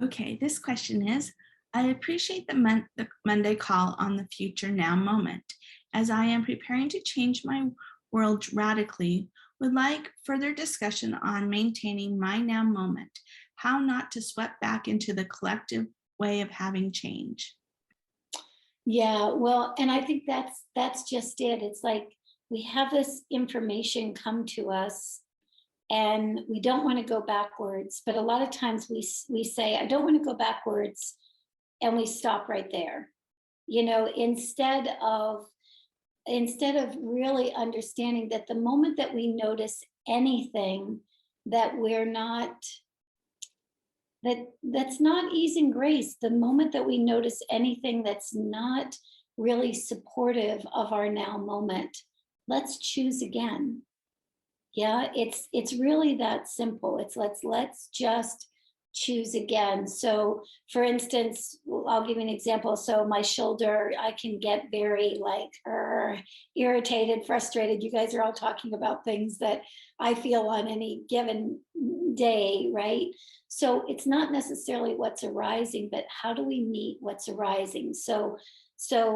Okay, this question is, I appreciate the Monday call on the future now moment. As I am preparing to change my world radically, would like further discussion on maintaining my now moment, how not to swept back into the collective way of having change. Yeah, well, and I think that's just it. It's like we have this information come to us and we don't want to go backwards, but a lot of times we say I don't want to go backwards and we stop right there. Instead of really understanding that the moment that we notice anything that we're not that's not ease and grace, the moment that we notice anything that's not really supportive of our now moment, let's choose again. Yeah, it's really that simple. It's let's just choose again. So for instance, I'll give you an example. So my shoulder, I can get very like irritated, frustrated. You guys are all talking about things that I feel on any given day, right? So it's not necessarily what's arising, but how do we meet what's arising? So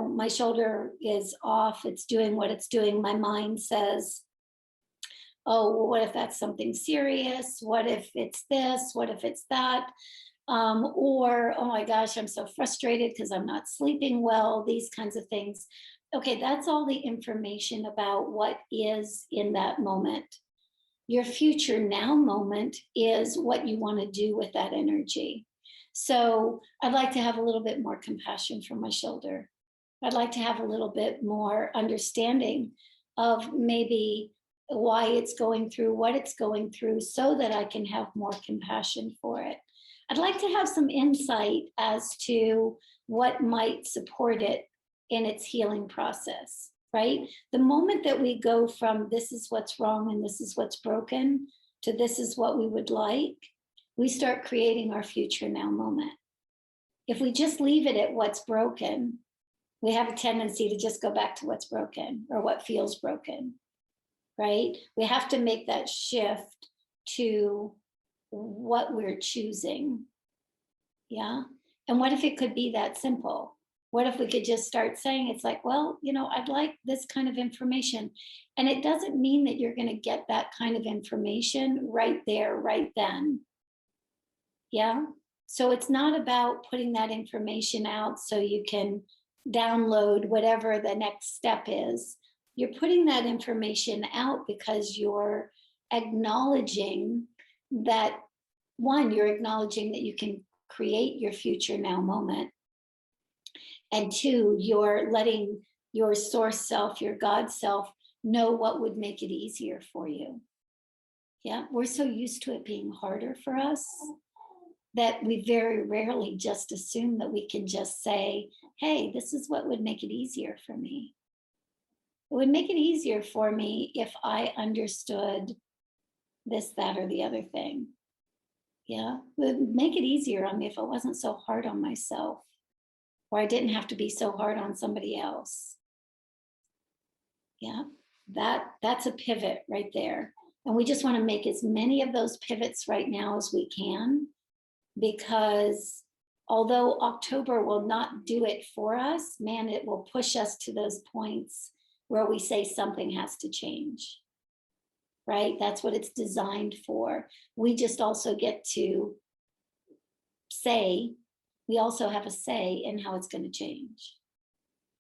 my shoulder is off, it's doing what it's doing. My mind says, oh, well, what if that's something serious? What if it's this? What if it's that? Or, oh my gosh, I'm so frustrated because I'm not sleeping well, these kinds of things. Okay, that's all the information about what is in that moment. Your future now moment is what you want to do with that energy. So I'd like to have a little bit more compassion for my shoulder. I'd like to have a little bit more understanding of maybe why it's going through what it's going through so that I can have more compassion for it. I'd like to have some insight as to what might support it in its healing process, right? The moment that we go from this is what's wrong and this is what's broken to this is what we would like, we start creating our future now moment. If we just leave it at what's broken, we have a tendency to just go back to what's broken or what feels broken, right? We have to make that shift to what we're choosing. Yeah. And what if it could be that simple? What if we could just start saying, it's like, well, I'd like this kind of information. And it doesn't mean that you're going to get that kind of information right there, right then. Yeah. So it's not about putting that information out so you can download whatever the next step is. You're putting that information out because you're acknowledging that, one, you're acknowledging that you can create your future now moment. And two, you're letting your source self, your God self, know what would make it easier for you. Yeah, we're so used to it being harder for us that we very rarely just assume that we can just say, hey, this is what would make it easier for me. It would make it easier for me if I understood this, that, or the other thing. Yeah, it would make it easier on me if I wasn't so hard on myself, or I didn't have to be so hard on somebody else. Yeah, that's a pivot right there. And we just want to make as many of those pivots right now as we can, because although October will not do it for us, man, it will push us to those points where we say something has to change, right? That's what it's designed for. We just also get to say, we also have a say in how it's going to change.